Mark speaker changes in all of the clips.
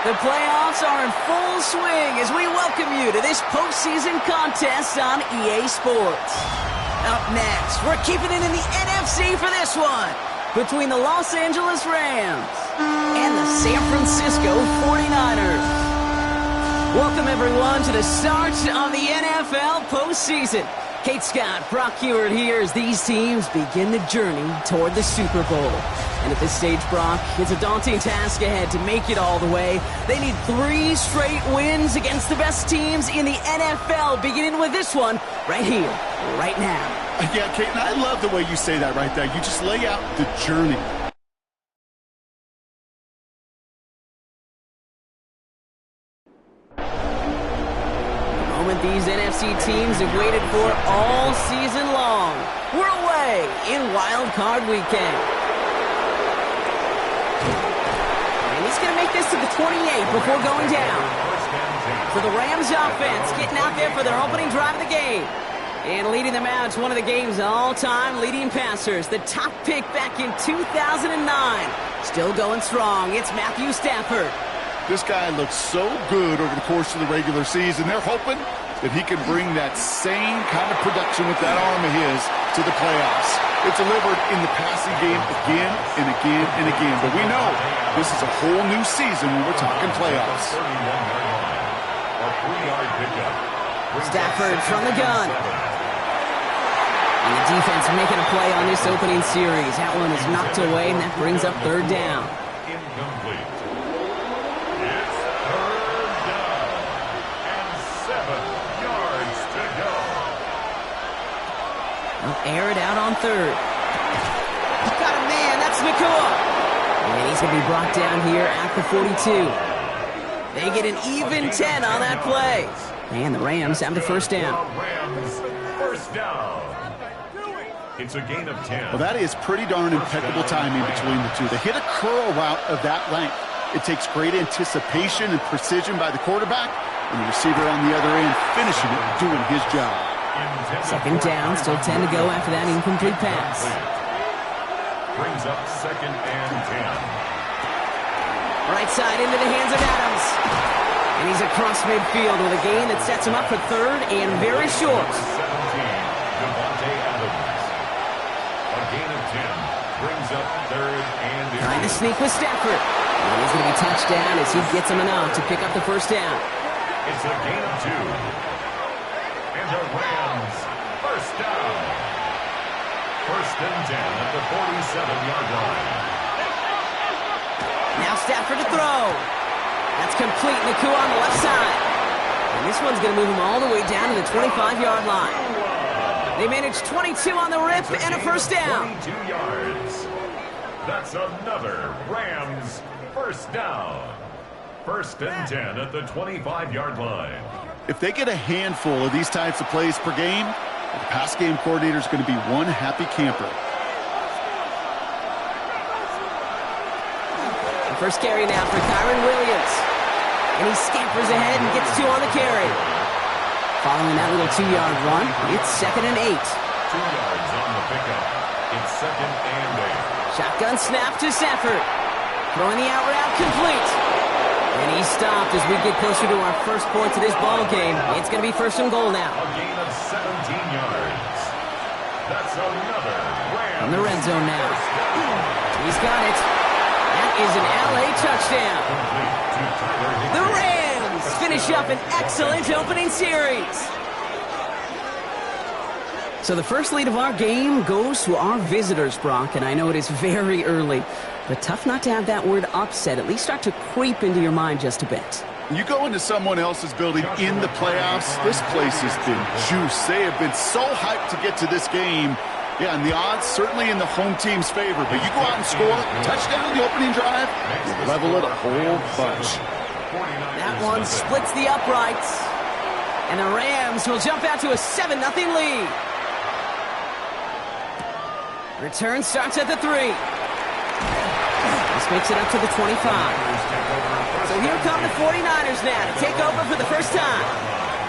Speaker 1: The playoffs are in full swing as we welcome you to this postseason contest on EA Sports. Up next, we're keeping it in the NFC for this one, between the Los Angeles Rams and the San Francisco 49ers. Welcome, everyone, to the start of the NFL postseason. Kate Scott, Brock Huard here as these teams begin the journey toward the Super Bowl. And at this stage, Brock, it's a daunting task ahead to make it all the way. They need 3 straight wins against the best teams in the NFL, beginning with this one right here, right now.
Speaker 2: Yeah, Kate, and I love the way you say that right there. You just lay out the journey.
Speaker 1: These NFC teams have waited for all season long. We're away in Wild Card Weekend. And he's going to make this to the 28 before going down. For the Rams offense, getting out there for their opening drive of the game. And leading them out, it's one of the game's all-time leading passers. The top pick back in 2009. Still going strong. It's Matthew Stafford.
Speaker 2: This guy looks so good over the course of the regular season. They're hoping that he can bring that same kind of production with that arm of his to the playoffs. It's delivered in the passing game again and again and again. But we know this is a whole new season when we're talking playoffs.
Speaker 1: Stafford from the gun. And the defense making a play on this opening series. That one is knocked away, and that brings up 3rd down.
Speaker 3: Incomplete. It's 3rd down and 7 yards to go.
Speaker 1: They'll air it out on 3rd. Got a man, that's Nacua. And he's going to be brought down here at the 42. They get an even 10 on that play. And the Rams have the 1st down.
Speaker 3: Rams, 1st down. It's a gain of 10.
Speaker 2: Well, that is pretty darn impeccable timing between the two. They hit a curl route of that length. It takes great anticipation and precision by the quarterback, and the receiver on the other end finishing it, doing his job.
Speaker 1: 2nd down, still 10 to go after that incomplete pass.
Speaker 3: Brings up 2nd and 10.
Speaker 1: Right side into the hands of Adams. And he's across midfield with a gain that sets him up for 3rd and very short.
Speaker 3: 17, Devontae Adams. A gain of 10 brings up 3rd and 11.
Speaker 1: Trying to sneak with Stafford. And he's going to be touched down as he gets him enough to pick up the 1st down.
Speaker 3: It's a gain of 2. And the Rams, 1st down. 1st and 10 at the 47-yard line.
Speaker 1: Now Stafford to throw. That's complete. Nacua on the left side. And this one's going to move him all the way down to the 25-yard line. They managed 22 on the rip and a 1st down.
Speaker 3: 22 yards. That's another Rams 1st down. 1st and 10 at the 25-yard line.
Speaker 2: If they get a handful of these types of plays per game, the pass game coordinator is going to be one happy camper.
Speaker 1: The first carry now for Kyren Williams. And he scampers ahead and gets 2 on the carry. Following that little 2-yard run, it's 2nd and 8.
Speaker 3: 2 yards on the pickup. It's 2nd and 8.
Speaker 1: Shotgun snap to Stafford. Throwing the out route complete. And he stopped as we get closer to our first points of this ball game. It's going to be 1st and goal now.
Speaker 3: A gain of 17 yards. That's another Rams.
Speaker 1: On the red zone now. He's got it. That is an LA touchdown. The Rams finish up an excellent opening series. So the first lead of our game goes to our visitors, Brock, and I know it is very early, but tough not to have that word upset at least start to creep into your mind just a bit.
Speaker 2: You go into someone else's building in the playoffs, this place has been juiced. They have been so hyped to get to this game. Yeah, and the odds certainly in the home team's favor, but you go out and score, touchdown the opening drive, you level it a whole bunch.
Speaker 1: That one splits the uprights, and the Rams will jump out to a 7-0 lead. Return starts at the 3. This makes it up to the 25. So here come the 49ers now to take over for the first time.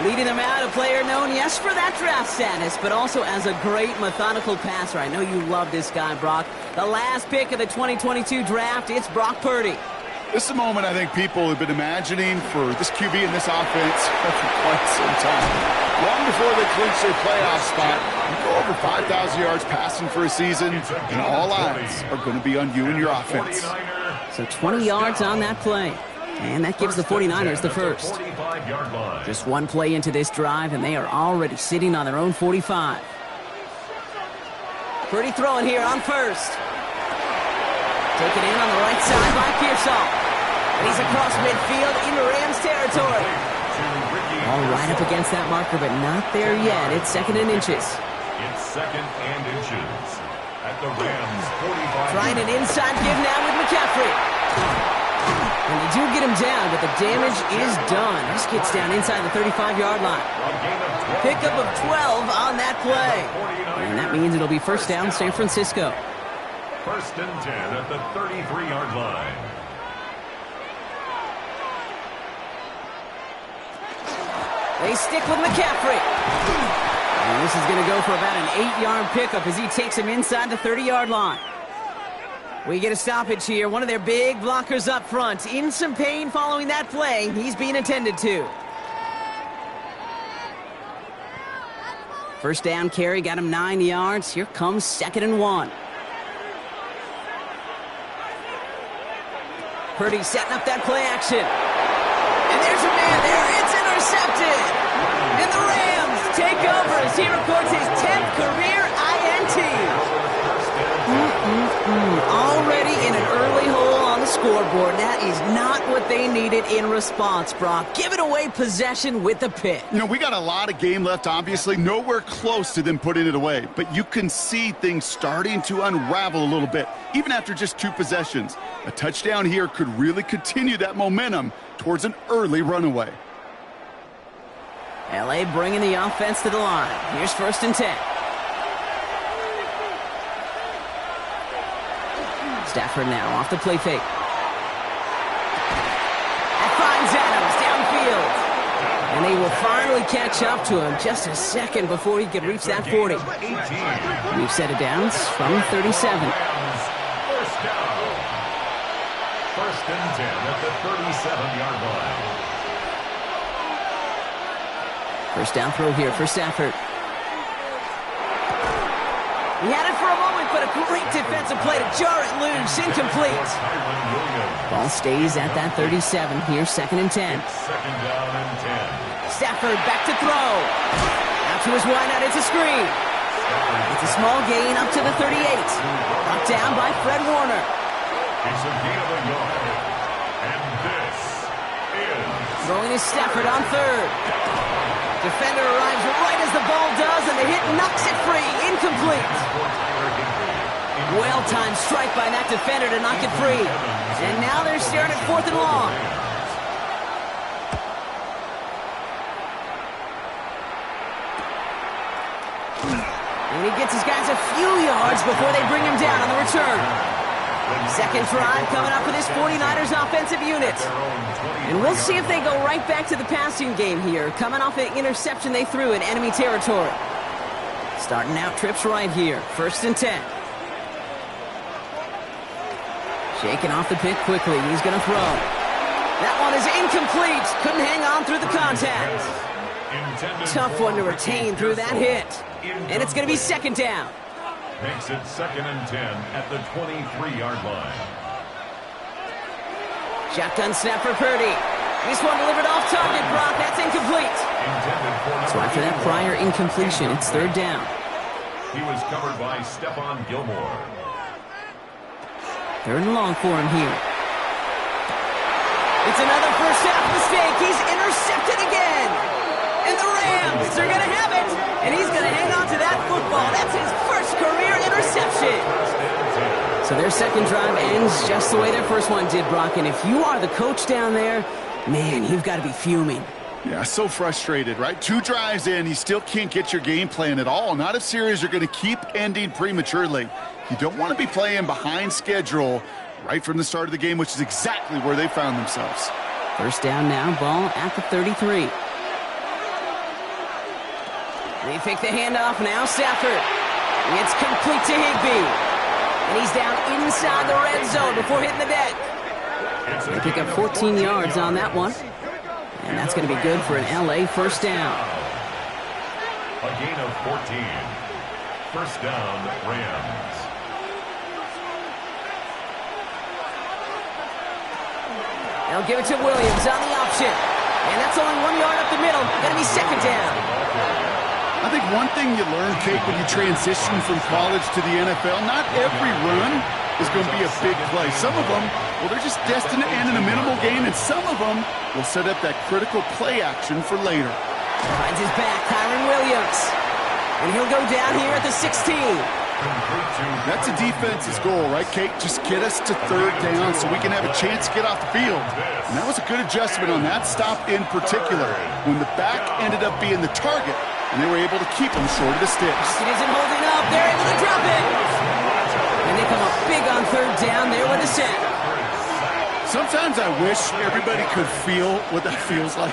Speaker 1: Leading them out, a player known, yes, for that draft status, but also as a great methodical passer. I know you love this guy, Brock. The last pick of the 2022 draft, it's Brock Purdy.
Speaker 2: This is a moment I think people have been imagining for this QB and this offense for quite some time. Long before they clinch their playoff spot, you go over 5,000 yards passing for a season, and all eyes are going to be on you and your offense.
Speaker 1: So 20 yards on that play. And that gives the 49ers the first. Just one play into this drive, and they are already sitting on their own 45. Purdy throwing here on first. Taken in on the right side by Pearsall. And he's across midfield into Rams territory. All right up against that marker, but not there yet. It's second and inches.
Speaker 3: It's second and inches at the Rams 45.
Speaker 1: Trying an inside give now with McCaffrey. And they do get him down, but the damage is done. This gets down inside the 35-yard line. Pickup of 12 on that play. And that means it'll be first down San Francisco.
Speaker 3: First and 10 at the 33-yard line.
Speaker 1: They stick with McCaffrey. And this is going to go for about an 8-yard pickup as he takes him inside the 30-yard line. We get a stoppage here. One of their big blockers up front. In some pain following that play. He's being attended to. First down carry, got him 9 yards. Here comes second and 1. Purdy setting up that play action. And there's a man there. It's intercepted. And the Rams take over as he records his 10th career INT. Already in an early hole on the scoreboard. That is not what they needed in response, Brock. Giving away possession with the pick.
Speaker 2: You know, we got a lot of game left, obviously. Nowhere close to them putting it away. But you can see things starting to unravel a little bit, even after just 2 possessions. A touchdown here could really continue that momentum towards an early runaway.
Speaker 1: L.A. bringing the offense to the line. Here's first and 10. Stafford now off the play fake. That finds Adams downfield. And they will finally catch up to him just a second before he could reach that 40. We've set it down from 37.
Speaker 3: First down. First and 10 at the 37-yard line.
Speaker 1: First down throw here for Stafford. He had it for a moment, but a great defensive play to jar it loose. Incomplete. Ball stays at that 37. Here's second and 10.
Speaker 3: Second down and 10.
Speaker 1: Stafford back to throw. Out to his wideout. It's a screen. It's a small gain up to the 38. Brought down by Fred Warner.
Speaker 3: It's a gain of a yard. And this is...
Speaker 1: Throwing is Stafford on third. Defender arrives right as the ball does, and the hit knocks it free. Incomplete. Well-timed strike by that defender to knock it free. And now they're staring at fourth and long. And he gets his guys a few yards before they bring him down on the return. Second drive coming up for this 49ers offensive unit. And we'll see if they go right back to the passing game here, coming off an interception they threw in enemy territory. Starting out trips right here, first and 10. Shaking off the pick quickly, he's going to throw. That one is incomplete, couldn't hang on through the contact. Tough one to retain through that hit. And it's going to be second down.
Speaker 3: Makes it second and 10 at the 23-yard line.
Speaker 1: Shotgun snap for Purdy. This one delivered off target, Brock. That's incomplete. So after that prior incompletion, it's third down.
Speaker 3: He was covered by Stephon Gilmore.
Speaker 1: Third and long for him here. It's another first half mistake. He's intercepted again. And the Rams are going to have it. And he's going to hang on to that football. That's his first career interception. So their second drive ends just the way their first one did, Brock. And if you are the coach down there, man, you've got to be fuming.
Speaker 2: Yeah, so frustrated, right? 2 drives in, you still can't get your game plan at all. Not if series are going to keep ending prematurely. You don't want to be playing behind schedule right from the start of the game, which is exactly where they found themselves.
Speaker 1: First down now, ball at the 33. They take the handoff now, Stafford. It's complete to Higbee. And he's down inside the red zone before hitting the deck. They pick up 14 yards on that one. And that's going to be good for an LA first down.
Speaker 3: A gain of 14. First down, Rams.
Speaker 1: They'll give it to Williams on the option. And that's only 1 yard up the middle. Going to be second down.
Speaker 2: I think one thing you learn, Kate, when you transition from college to the NFL, not every run is going to be a big play. Some of them, well, they're just destined to end in a minimal gain, and some of them will set up that critical play action for later.
Speaker 1: Finds his back, Kyren Williams. And he'll go down here at the 16.
Speaker 2: That's a defense's goal, right, Kate? Just get us to third down so we can have a chance to get off the field. And that was a good adjustment on that stop in particular, when the back ended up being the target, and they were able to keep him short of the sticks.
Speaker 1: It isn't holding up. They're able to drop it. And they come up big on third down there with a sack.
Speaker 2: Sometimes I wish everybody could feel what that feels like.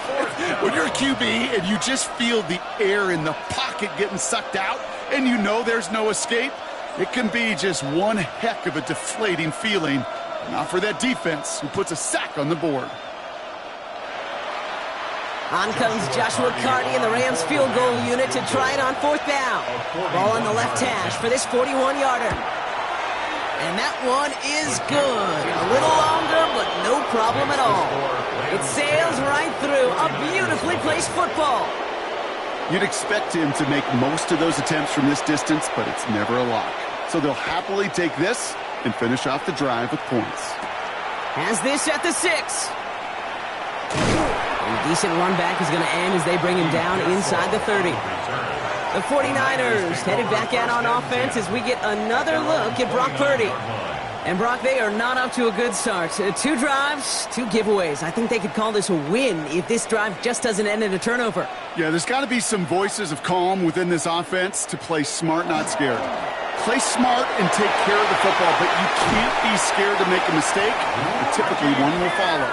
Speaker 2: When you're a QB and you just feel the air in the pocket getting sucked out and you know there's no escape, it can be just one heck of a deflating feeling. Not for that defense who puts a sack on the board.
Speaker 1: On comes Joshua Carty and the Rams field goal unit to try it on fourth down. Ball on the left hash for this 41-yarder. And that one is good. A little longer, but no problem at all. It sails right through. A beautifully placed football.
Speaker 2: You'd expect him to make most of those attempts from this distance, but it's never a lock. So they'll happily take this and finish off the drive with points.
Speaker 1: Has this at the 6. A decent run back is going to end as they bring him down inside the 30. The 49ers headed back out on offense as we get another look at Brock Purdy. And Brock, they are not up to a good start. 2 drives, 2 giveaways. I think they could call this a win if this drive just doesn't end in a turnover.
Speaker 2: Yeah, there's got to be some voices of calm within this offense to play smart, not scared. Play smart and take care of the football, but you can't be scared to make a mistake. And typically, one will follow.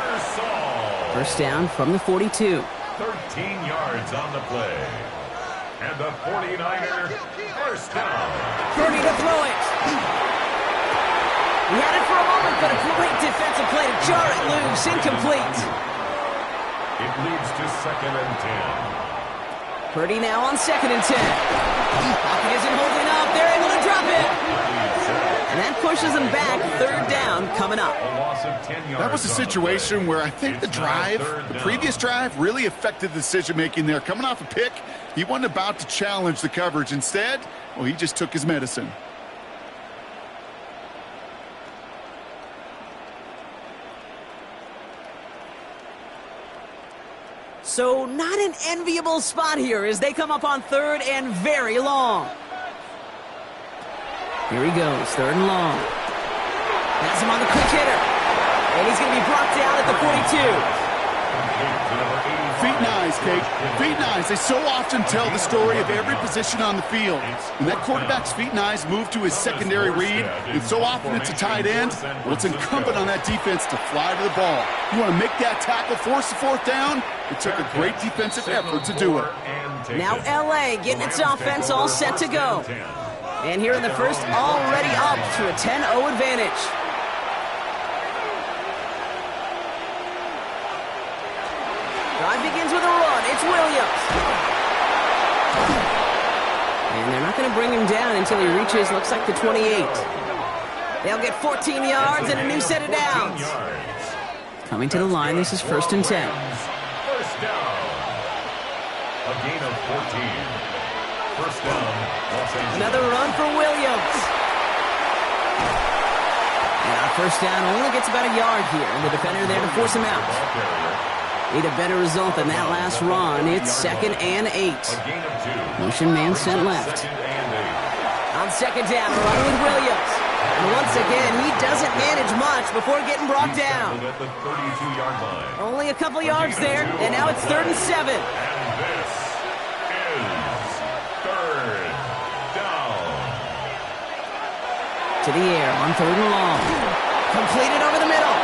Speaker 1: First down from the 42.
Speaker 3: 13 yards on the play. And the 49er first down.
Speaker 1: Purdy to throw it. He had it for a moment, but a great defensive play to jar it loose. Incomplete.
Speaker 3: It leads to second and 10.
Speaker 1: Purdy now on second and 10. Pocket isn't holding up. They're able to drop it. And that pushes them back. Third down coming up.
Speaker 3: A loss of 10 yards.
Speaker 2: That was a situation where I think the previous drive, really affected the decision-making there. Coming off a pick, he wasn't about to challenge the coverage. Instead, well, he just took his medicine.
Speaker 1: So not an enviable spot here as they come up on third and very long. Here he goes, third and long. Has him on the quick hitter. And he's going to be brought down at the 42.
Speaker 2: Feet and eyes, Kate. Feet and eyes. They so often tell the story of every position on the field. When that quarterback's feet and eyes move to his secondary read, and so often it's a tight end, well, it's incumbent on that defense to fly to the ball. You want to make that tackle, force the fourth down? It took a great defensive effort to do it.
Speaker 1: Now LA getting its offense all set to go. And here in the first, already up to a 10-0 advantage. Drive begins with a run. It's Williams. And they're not going to bring him down until he reaches, looks like, the 28. They'll get 14 yards and a new set of downs. Coming to the line, this is first and 10.
Speaker 3: First down. A gain of 14. First down, Los Angeles.
Speaker 1: Another run for Williams. Now first down only gets about a yard here. And the defender there to force him out. Need a better result than that last run. It's second and 8. Motion man sent left. On second down, run with Williams. And once again, he doesn't manage much before getting brought down.
Speaker 3: At the 32-yard line.
Speaker 1: Only a couple yards there, and now it's third and 7.
Speaker 3: And this is third down.
Speaker 1: To the air on third and long. Completed over the middle.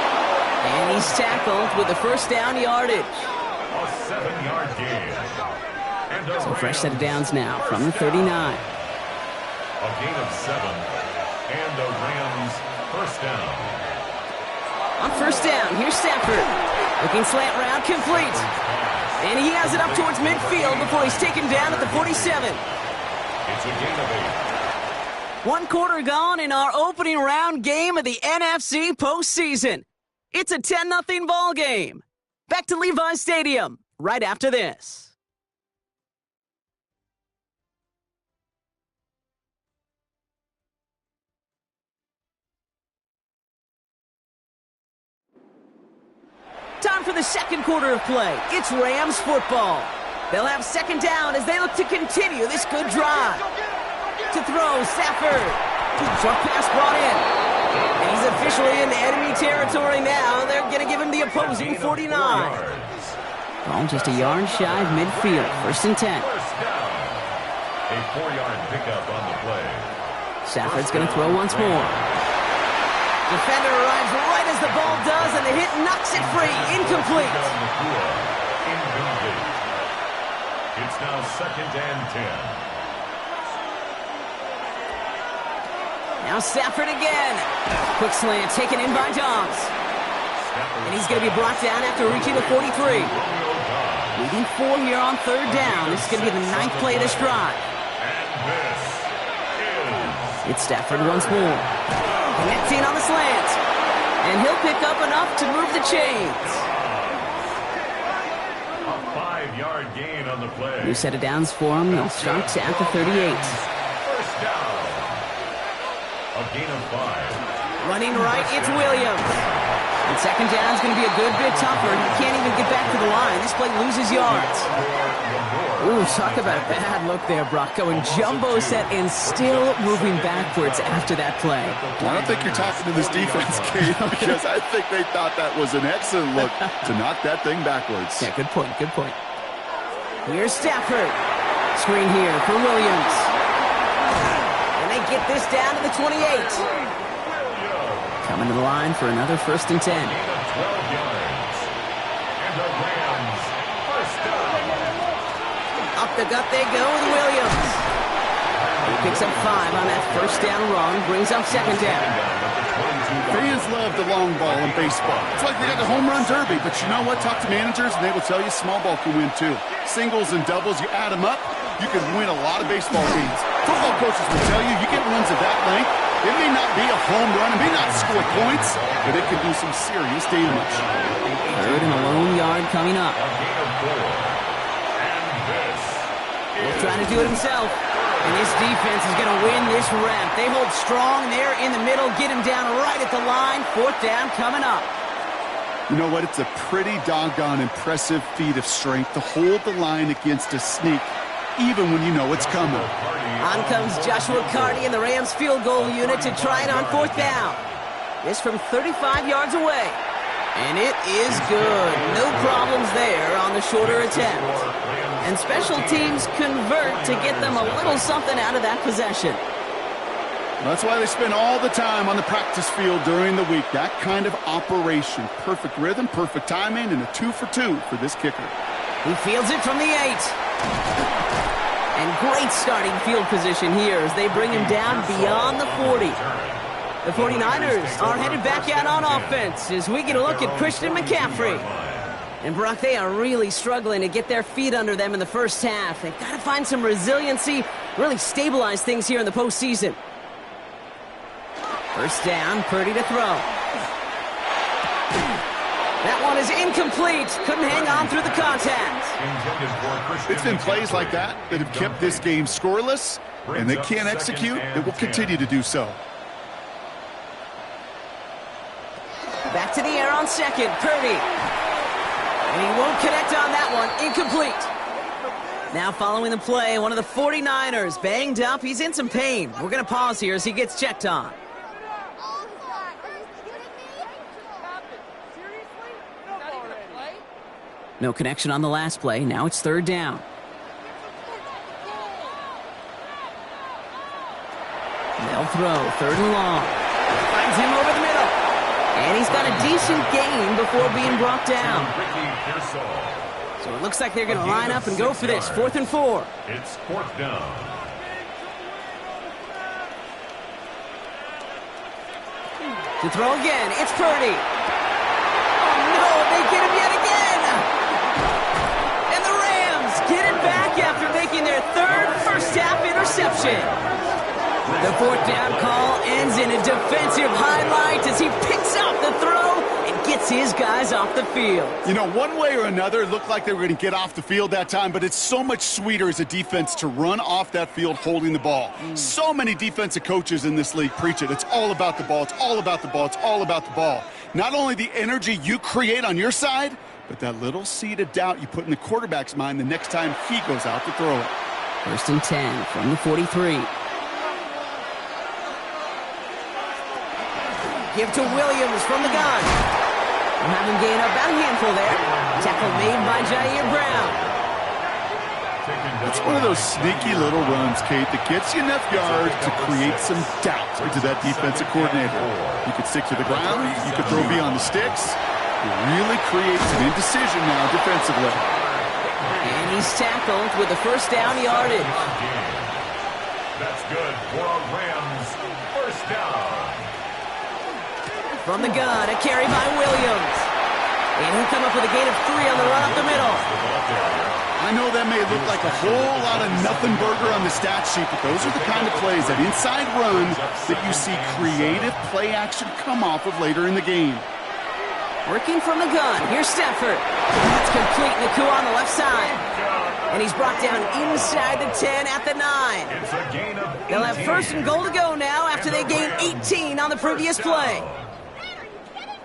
Speaker 1: And he's tackled with the first down yardage.
Speaker 3: A 7-yard gain. And a
Speaker 1: So fresh set of downs now from the 39.
Speaker 3: A gain of 7. And the Rams first down.
Speaker 1: On first down, here's Stafford. Looking slant route, complete. And he has it up towards midfield before he's taken down at the 47.
Speaker 3: It's a gain of 8.
Speaker 1: One quarter gone in our opening round game of the NFC postseason. It's a 10-0 ball game. Back to Levi's Stadium right after this. Time for the second quarter of play. It's Rams football. They'll have second down as they look to continue this good drive. To throw, Stafford. Short pass brought in. And he's officially in enemy territory now. They're going to give him the opposing 49. Ball just a yard shy of midfield. First and 10.
Speaker 3: First down. A 4-yard pickup on the play.
Speaker 1: Stafford's going to throw once more. Defender arrives right as the ball does, and the hit knocks it free. Incomplete.
Speaker 3: Incomplete. It's now second and 10.
Speaker 1: Now Stafford again. Quick slant taken in by Dobbs. And he's going to be brought down after reaching the 43. Leading 4 here on third down. This is going to be the 9th play of this drive.
Speaker 3: And this is...
Speaker 1: It's Stafford once more. Connecting on the slant. And he'll pick up enough to move the chains.
Speaker 3: A 5-yard gain on the play.
Speaker 1: New set of downs for him. They'll start at the 38.
Speaker 3: First down. A gain of 5.
Speaker 1: Running right, it's Williams. And second down is going to be a good bit tougher. He can't even get back to the line. This play loses yards. Ooh, talk about a bad look there, Brock. Going jumbo set and still moving backwards after that play.
Speaker 2: I don't think you're talking to this defense, Kate, because I think they thought that was an excellent look to knock that thing backwards.
Speaker 1: Yeah, good point, good point. Here's Stafford. Screen here for Williams. And they get this down to the 28. Coming to the line for another first and 10.
Speaker 3: 12 yards. And the Rams, first down.
Speaker 1: Up the gut they go with Williams. He picks up 5 on that first down run, brings up second down.
Speaker 2: Fans love the long ball in baseball. It's like they got the home run derby, but you know what? Talk to managers, and they will tell you small ball can win too. Singles and doubles, you add them up, you can win a lot of baseball games. Football coaches will tell you, you get runs of that length, it may not be a home run, it may not score points, but it can do some serious damage.
Speaker 1: Third and a lone yard coming up.
Speaker 3: A gain of 4. And this
Speaker 1: He's trying to do it himself. And this defense is going to win this rep. They hold strong there in the middle, get him down right at the line. Fourth down coming up.
Speaker 2: You know what? It's a pretty doggone impressive feat of strength to hold the line against a sneak, even when you know it's coming.
Speaker 1: On comes Joshua Carty and the Rams field goal unit to try it on fourth down. This from 35 yards away. And it is good. No problems there on the shorter attempt. And special teams convert to get them a little something out of that possession.
Speaker 2: That's why they spend all the time on the practice field during the week. That kind of operation. Perfect rhythm, perfect timing, and a 2-for-2 for this kicker.
Speaker 1: He fields it from the 8. And great starting field position here as they bring him down beyond the 40. The 49ers are headed back out on offense as we get a look at Christian McCaffrey. And Brock, they are really struggling to get their feet under them in the first half. They've got to find some resiliency, really stabilize things here in the postseason. First down, Purdy to throw. That one is incomplete. Couldn't hang on through the contact.
Speaker 2: It's been plays like that that have kept this game scoreless, and they can't execute. It will continue to do so.
Speaker 1: Back to the air on second, Purdy. And he won't connect on that one. Incomplete. Now following the play, one of the 49ers banged up. He's in some pain. We're going to pause here as he gets checked on. No connection on the last play. Now it's third down. They'll throw. Third and long. Finds him over the middle. And he's got a decent gain before being brought down. So it looks like they're going to line up and go for this. 4th and 4.
Speaker 3: It's fourth down.
Speaker 1: To throw again. It's Purdy. third first-half interception. The fourth down call ends in a defensive highlight as he picks off the throw and gets his guys off the field.
Speaker 2: You know, one way or another, it looked like they were going to get off the field that time, but it's so much sweeter as a defense to run off that field holding the ball. So many defensive coaches in this league preach it. It's all about the ball. It's all about the ball. It's all about the ball. Not only the energy you create on your side, but that little seed of doubt you put in the quarterback's mind the next time he goes out to throw it.
Speaker 1: 1st and 10 from the 43. Give to Williams from the gun. We'll have him gain up about a handful there. Tackle made by Jair Brown.
Speaker 2: It's one of those sneaky little runs, Kate, that gets you enough yards to create some doubt into that defensive coordinator. You could stick to the ground. You could throw beyond the sticks. It really creates an indecision now defensively.
Speaker 1: And he's tackled with a first down yardage.
Speaker 3: That's good for a Rams first down.
Speaker 1: From the gun, a carry by Williams. And he'll come up with a gain of 3 on the run up the middle.
Speaker 2: I know that may look like a whole lot of nothing burger on the stat sheet, but those are the kind of plays, that inside run, that you see creative play action come off of later in the game.
Speaker 1: Working from the gun, here's Stafford. That's complete in the coup on the left side. And he's brought down inside the 10 at the 9.
Speaker 3: It's a gain of 18.
Speaker 1: They'll have 1st and goal to go now after they gained 18 on the previous play.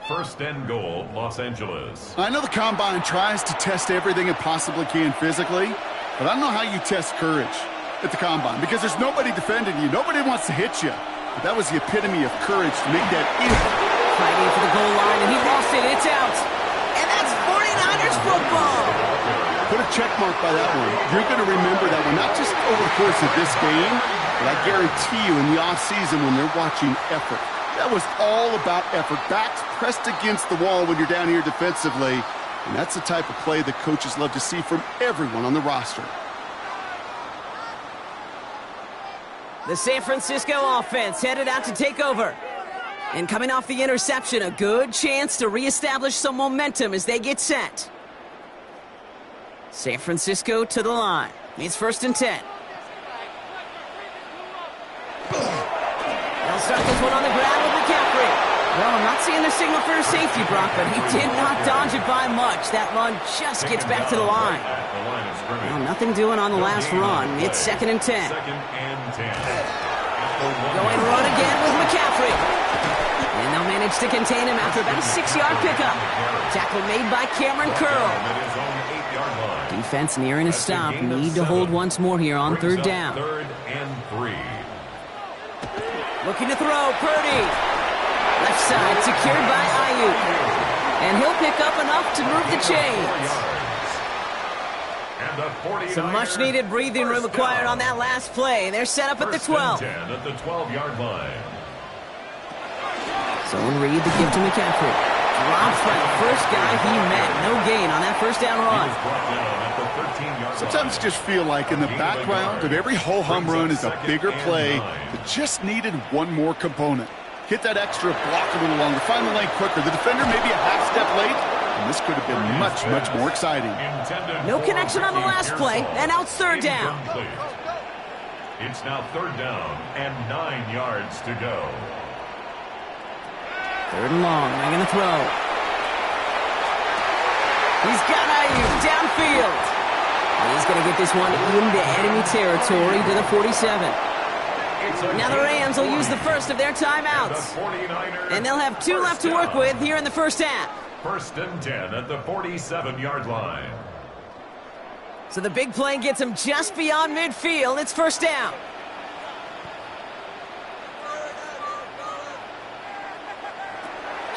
Speaker 3: 1st and goal, Los Angeles.
Speaker 2: I know the Combine tries to test everything it possibly can physically, but I don't know how you test courage at the Combine, because there's nobody defending you. Nobody wants to hit you. But that was the epitome of courage to make that
Speaker 1: Fighting for the goal line, and he lost it. It's out. And that's 49ers football.
Speaker 2: Put a check mark by that one. You're going to remember that one, not just over the course of this game, but I guarantee you in the offseason when they're watching effort. That was all about effort. Backs pressed against the wall when you're down here defensively. And that's the type of play that coaches love to see from everyone on the roster.
Speaker 1: The San Francisco offense headed out to take over. And coming off the interception, a good chance to reestablish some momentum as they get set. San Francisco to the line. It's 1st and 10. They'll start this one on the ground with McCaffrey. Well, I'm not seeing the signal for a safety, Brock, but he did not dodge it by much. That run just gets back to the line. Well, nothing doing on the last run. It's 2nd and 10.
Speaker 3: 2nd and 10.
Speaker 1: Going run again with McCaffrey. And they'll manage to contain him after about a 6-yard pickup. Tackle made by Cameron Curl. Defense nearing a stop. Need to hold once more here on 3rd down.
Speaker 3: 3rd and 3.
Speaker 1: Looking to throw, Purdy. Left side secured by Ayuk. And he'll pick up enough to move the chains. Some much-needed breathing room acquired on that last play. They're set up at the 12.
Speaker 3: 10 at the 12-yard line.
Speaker 1: Zone read the give to McCaffrey. Drops by the first guy he met. No gain on that first down run.
Speaker 2: Sometimes you just feel like in the background of every ho-hum run is a bigger play that just needed one more component. Hit that extra block a little longer. Find the lane quicker. The defender maybe a half step late. And this could have been much, much more exciting.
Speaker 1: No connection on the last play, and now it's 3rd down.
Speaker 3: It's now 3rd down and 9 yards to go.
Speaker 1: 3rd and long, they're going to throw. He's got Ayuk downfield. He's going to get this one into enemy territory to the 47. Now the Rams will use the first of their timeouts. And they'll have 2 left to work with here in the first half.
Speaker 3: 1st and 10 at the 47-yard line.
Speaker 1: So the big play gets him just beyond midfield. It's 1st down.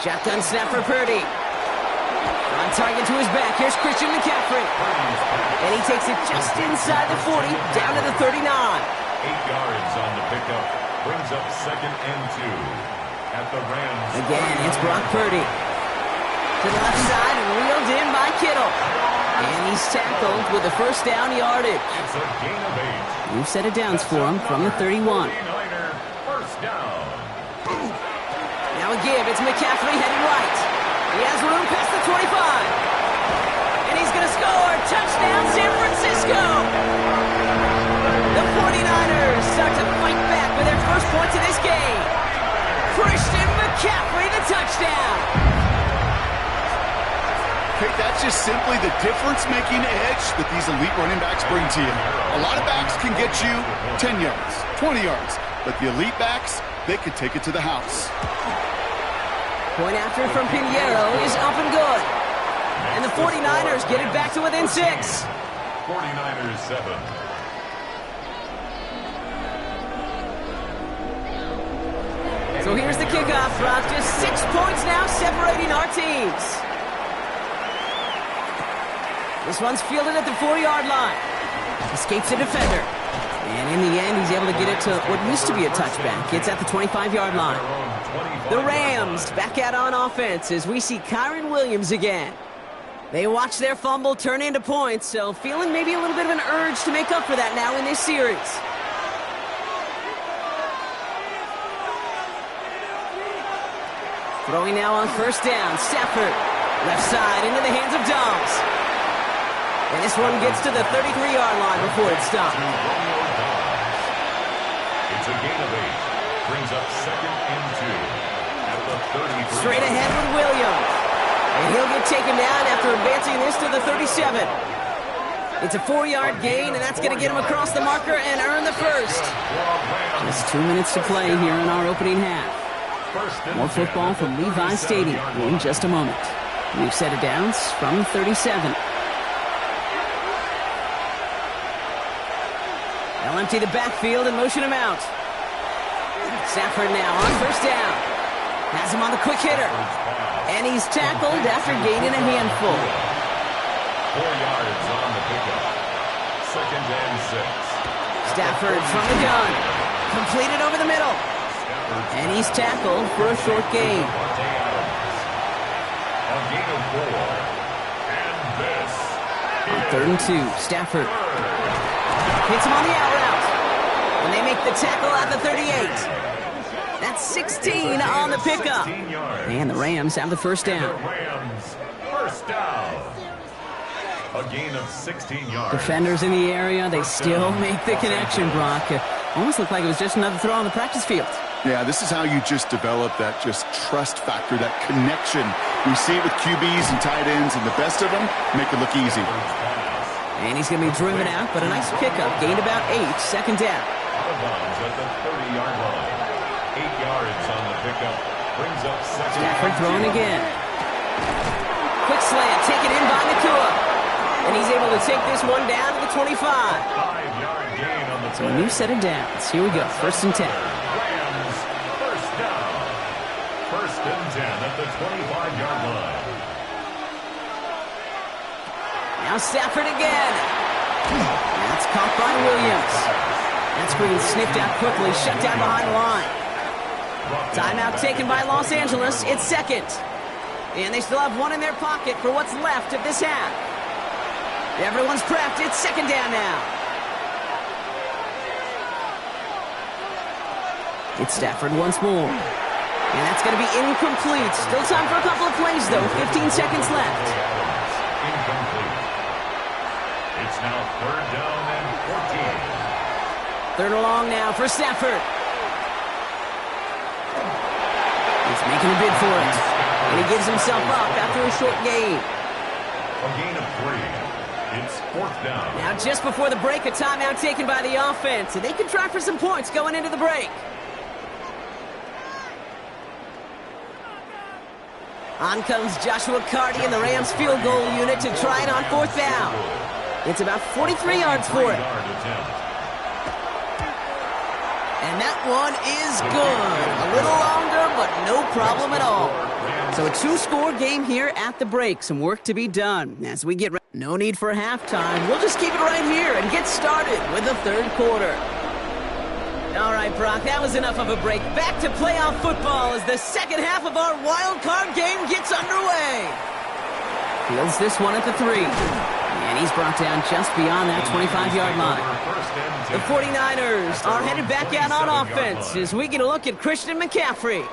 Speaker 1: Shotgun snap for Purdy. On target to his back. Here's Christian McCaffrey. And he takes it just inside the 40, down to the 39.
Speaker 3: 8 yards on the pickup. Brings up 2nd and 2 at the Rams.
Speaker 1: Again, it's Brock Purdy. To the left side and reeled in by Kittle. And he's tackled with the first down yardage.
Speaker 3: It's a gain of 8.
Speaker 1: New set of downs for him from the 31.
Speaker 3: 49er first down.
Speaker 1: Now a give. It's McCaffrey heading right. He has room past the 25. And he's going to score. Touchdown, San Francisco. start to fight back with their first points of this game. Christian McCaffrey, the touchdown.
Speaker 2: Okay, that's just simply the difference-making edge that these elite running backs bring to you. A lot of backs can get you 10 yards, 20 yards, but the elite backs, they can take it to the house.
Speaker 1: Point after from Pinheiro is up and good. And the 49ers get it back to within 6.
Speaker 3: 49ers 7.
Speaker 1: So here's the kickoff, Brock. Just 6 points now separating our teams. This one's fielded at the 4-yard line. Escapes a defender. And in the end, he's able to get it to what used to be a touchback. It's at the 25-yard line. The Rams back out on offense as we see Kyren Williams again. They watch their fumble turn into points, so feeling maybe a little bit of an urge to make up for that now in this series. Throwing now on first down. Stafford, left side into the hands of Dobbs. And this one gets to the 33-yard line before it's stopped.
Speaker 3: It's a gain of 8. Brings up 2nd and 2. At the 33.
Speaker 1: Straight ahead with Williams. And he'll get taken down after advancing this to the 37. It's a 4-yard gain, and that's going to get him across the marker and earn the first. Just 2 minutes to play here in our opening half. More football from Levi Stadium in just a moment. New set of downs from 37. They'll empty the backfield and motion him out. Stafford now on first down. Has him on the quick hitter. And he's tackled after gaining a handful.
Speaker 3: 4 yards on the pickup. 2nd and 6.
Speaker 1: Stafford from the gun. Completed over the middle. And he's tackled for a short gain.
Speaker 3: A gain of 4. And this
Speaker 1: On 3rd and 2, Stafford hits him on the out route. And they make the tackle at the 38. That's 16 on the pickup. And the Rams have the first down.
Speaker 3: Rams first down. A gain of 16 yards.
Speaker 1: Defenders in the area, they still make the connection, Brock. Almost looked like it was just another throw on the practice field.
Speaker 2: Yeah, this is how you just develop that just trust factor, that connection. We see it with QBs and tight ends, and the best of them make it look easy.
Speaker 1: And he's going to be driven out, but a nice pickup. Gained about 8, second down.
Speaker 3: Out of bounds at the 30-yard line. 8 yards on the pickup. Brings up 2nd.
Speaker 1: Stafford throwing again. Quick slant, taken in by Nakua. And he's able to take this one down to the 25.
Speaker 3: 5-yard gain on the
Speaker 1: So a new set of downs. Here we go, 1st and 10.
Speaker 3: Rams first down. 1st and 10 at the 25-yard line.
Speaker 1: Now Stafford again. That's caught by Williams. That screen sniffed out quickly, shut down behind the line. Timeout taken by Los Angeles. It's 2nd. And they still have one in their pocket for what's left of this half. Everyone's prepped. It's 2nd down now. It's Stafford once more. And that's going to be incomplete. Still time for a couple of plays, though. 15 seconds left.
Speaker 3: Incomplete. It's now 3rd down and 14.
Speaker 1: 3rd and long now for Stafford. He's making a bid for it. And he gives himself up after a short gain.
Speaker 3: A gain of 3. It's 4th down.
Speaker 1: Now just before the break, a timeout taken by the offense. And they can try for some points going into the break. On comes Joshua Carty and the Rams field goal unit to try it on 4th down. It's about 43 yards for it. And that one is good. A little longer, but no problem at all. So a 2-score game here at the break. Some work to be done as we get ready. No need for halftime. We'll just keep it right here and get started with the 3rd quarter. All right, Brock, that was enough of a break. Back to playoff football as the second half of our wild card game gets underway. Fields this one at the 3. And he's brought down just beyond that 25-yard line. The 49ers are headed back out on offense as we get a look at Christian McCaffrey.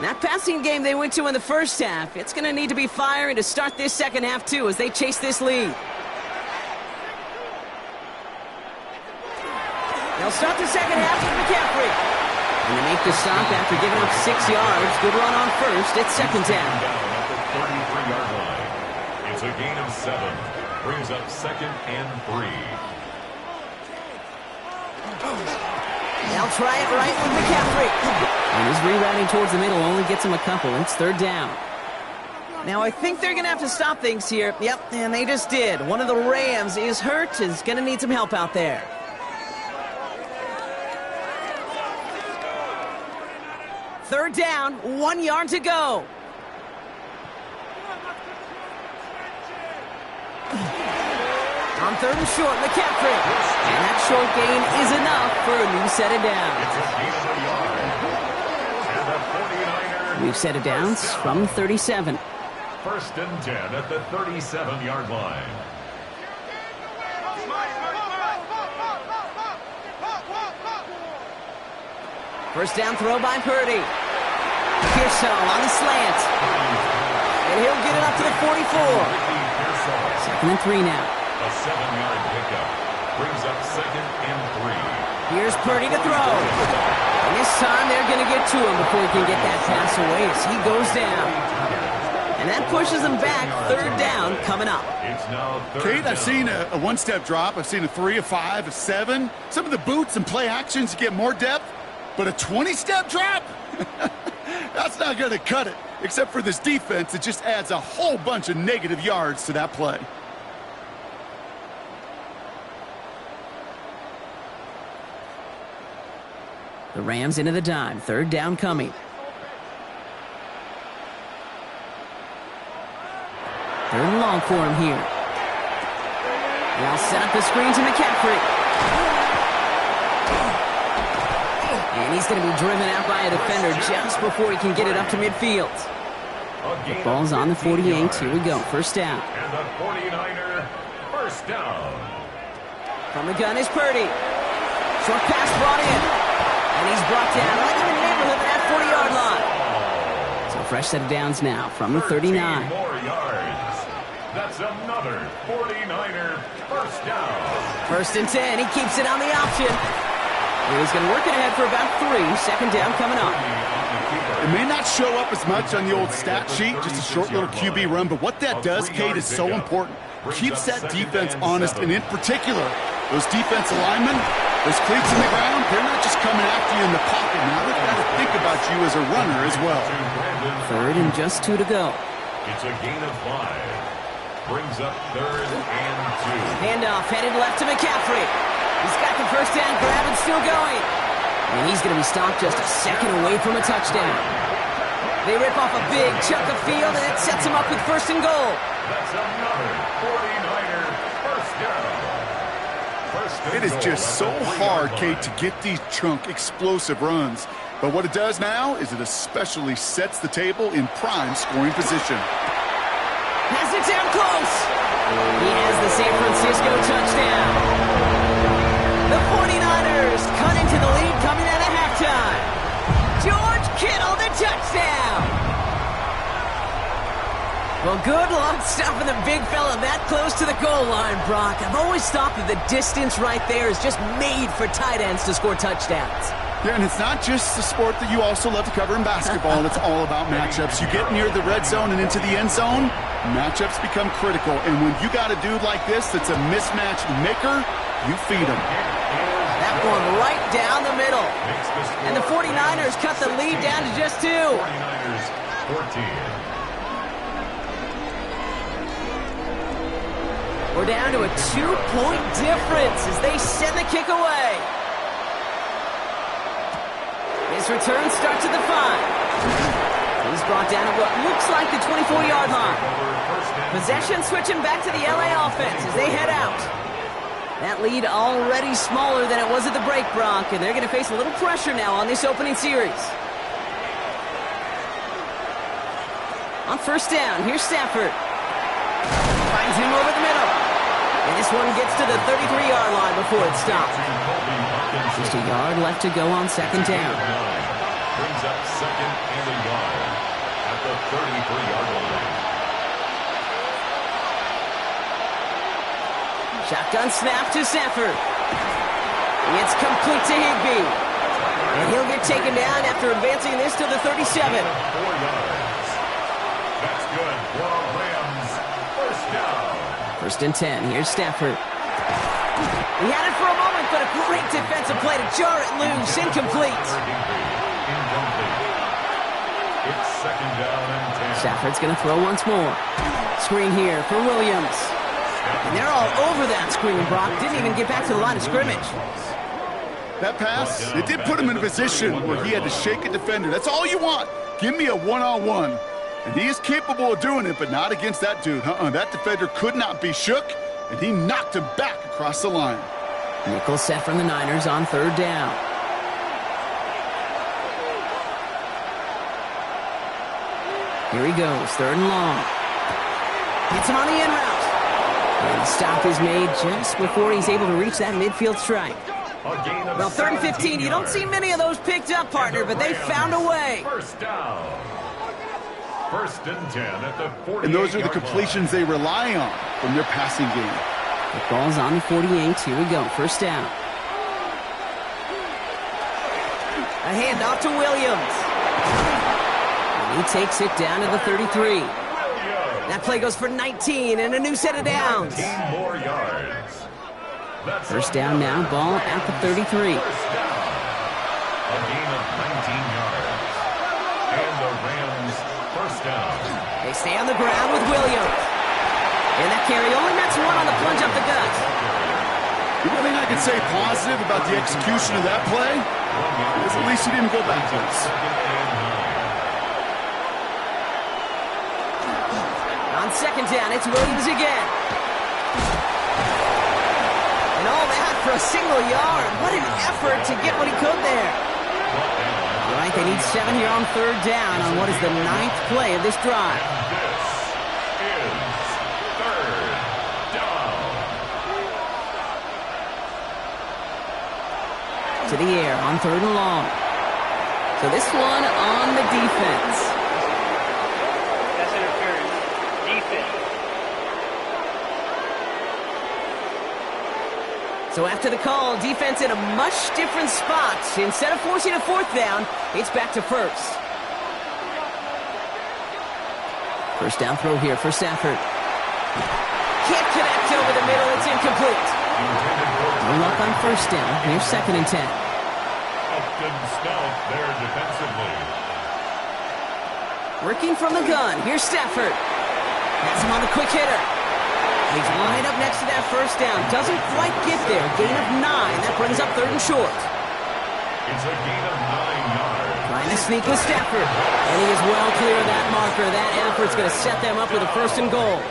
Speaker 1: That passing game they went to in the first half, it's going to need to be firing to start this second half, too, as they chase this lead. They'll start the second half with McCaffrey. And they make the stop after giving up 6 yards. Good run on first. It's second down.
Speaker 3: Down at the 33-yard line. It's a gain of 7. Brings up second and 3.
Speaker 1: They'll try it right with McCaffrey. And his rerouting towards the middle only gets him a couple. It's third down. Now, I think they're going to have to stop things here. Yep, and they just did. One of the Rams is hurt, is going to need some help out there. Third down, 1 yard to go. On third and short, McCaffrey. And that short gain is enough for a new set of downs.
Speaker 3: And the 49ers.
Speaker 1: New set of downs from 37.
Speaker 3: First and 10 at the 37-yard line.
Speaker 1: First down throw by Purdy. Pearson on the slant. And he'll get it up to the 44. Second and 3 now.
Speaker 3: A 7-yard pickup. Brings up second and 3.
Speaker 1: Here's Purdy to throw. And this time they're going to get to him before he can get that pass away as he goes down. And that pushes them back. Third down coming up.
Speaker 3: It's now third
Speaker 2: Kate, I've
Speaker 3: down.
Speaker 2: seen a one-step drop. I've seen a 3, a 5, a 7. Some of the boots and play actions, you get more depth. But a 20-step drop? That's not going to cut it. Except for this defense, it just adds a whole bunch of negative yards to that play.
Speaker 1: The Rams into the dime. Third down coming. Third and long for him here. They'll set up the screen to McCaffrey. And he's going to be driven out by a defender just before he can get it up to midfield. The ball's on the 48. Here we go. First down.
Speaker 3: And the 49er first down.
Speaker 1: From the gun is Purdy. Short pass brought in. And he's brought down right in the neighborhood of that 40-yard line. So fresh set of downs now from the 39.
Speaker 3: 13 more yards. That's another 49er first down.
Speaker 1: First and 10. He keeps it on the option. He's going to work it ahead for about 3. Second down coming up.
Speaker 2: It may not show up as much on the old stat sheet, just a short little QB run, but what that does, Kate, is so important. Keeps that defense honest, and in particular, those defensive linemen, those cleats in the ground, they're not just coming after you in the pocket. Now they've got to think about you as a runner as well.
Speaker 1: Third and just 2 to go.
Speaker 3: It's a gain of 5. Brings up third and 2.
Speaker 1: Handoff headed left to McCaffrey. He's got the first down grab and still going. And he's going to be stopped just a second away from a touchdown. They rip off a big chunk of field, and it sets him up with first and goal.
Speaker 3: That's another 49er first down. First and
Speaker 2: It is
Speaker 3: goal
Speaker 2: just
Speaker 3: at
Speaker 2: so
Speaker 3: the 3-yard
Speaker 2: hard,
Speaker 3: line.
Speaker 2: Kate, to get these chunk, explosive runs. But what it does now is it especially sets the table in prime scoring position.
Speaker 1: Pass it down close. He has the San Francisco touchdown. The 49ers cut into the lead coming out of halftime. George Kittle, the touchdown. Well, good luck stopping the big fella that close to the goal line, Brock. I've always thought that the distance right there is just made for tight ends to score touchdowns.
Speaker 2: Yeah, and it's not just the sport that you also love to cover in basketball. It's all about matchups. You get near the red zone and into the end zone, matchups become critical. And when you got a dude like this that's a mismatch maker, you feed him.
Speaker 1: That one right down the middle. And the 49ers cut the lead down to just 2.
Speaker 3: 49ers 14.
Speaker 1: We're down to a 2-point difference as they send the kick away. His return starts at the 5. He's brought down at what looks like the 24-yard line. Possession switching back to the LA offense as they head out. That lead already smaller than it was at the break, Brock, and they're going to face a little pressure now on this opening series. On first down, here's Stafford. Finds him over the middle. And this one gets to the 33-yard line before it's stopped. Just a yard left to go on second down.
Speaker 3: Brings up second and a yard at the 33-yard line.
Speaker 1: Shotgun snap to Stafford. It's complete to Higbee. And he'll get taken down after advancing this to the 37.
Speaker 3: 4 yards. That's good for a Rams first down.
Speaker 1: First and 10. Here's Stafford. He had it for a moment, but a great defensive play to jar it loose. Incomplete.
Speaker 3: Incomplete. It's second down and 10.
Speaker 1: Stafford's going to throw once more. Screen here for Williams. And they're all over that screen, Brock. Didn't even get back to the line of scrimmage.
Speaker 2: That pass, it did put him in a position where he had to shake a defender. That's all you want. Give me a one-on-one. And he is capable of doing it, but not against that dude. That defender could not be shook, and he knocked him back across the line.
Speaker 1: Nickel set from the Niners on third down. Here he goes, third and long. Gets him on the in route. And the stop is made just before he's able to reach that midfield strike. Well, third and 15, you don't see many of those picked up, partner, but they found a way.
Speaker 3: First down. First and 10 at the 48.
Speaker 2: And those are the completions they rely on from their passing game.
Speaker 1: The ball's on the 48. Here we go. First down. A handoff to Williams. And he takes it down to the 33. That play goes for 19 and a new set of downs.
Speaker 3: 19 more yards. That's
Speaker 1: First down now. Ball at the 33.
Speaker 3: First down. A gain of 19 yards. And the Rams first down.
Speaker 1: They stay on the ground with Williams. And that carry only nets one on the plunge up the gut.
Speaker 2: The only thing I can say positive about the execution of that play is at least he didn't go backwards.
Speaker 1: On second down, it's Williams again. And all that for a single yard. What an effort to get what he could there. All right, they need 7 here on third down on what is the 9th play of this drive. To the air on third and long. So this one on the defense.
Speaker 4: That's interference. Defense.
Speaker 1: So after the call, defense in a much different spot. Instead of forcing a fourth down, it's back to first. First down throw here for Stafford. Can't connect over the middle. It's incomplete. No luck on first down. Here's second and 10.
Speaker 3: Upton Stout there defensively.
Speaker 1: Working from the gun. Here's Stafford. Has him on the quick hitter. He's lined up next to that first down. Doesn't quite get there. Gain of 9. That brings up third and short.
Speaker 3: It's a gain of 9 yards.
Speaker 1: Trying to sneak with Stafford. And he is well clear of that marker. That effort's going to set them up with a first and goal.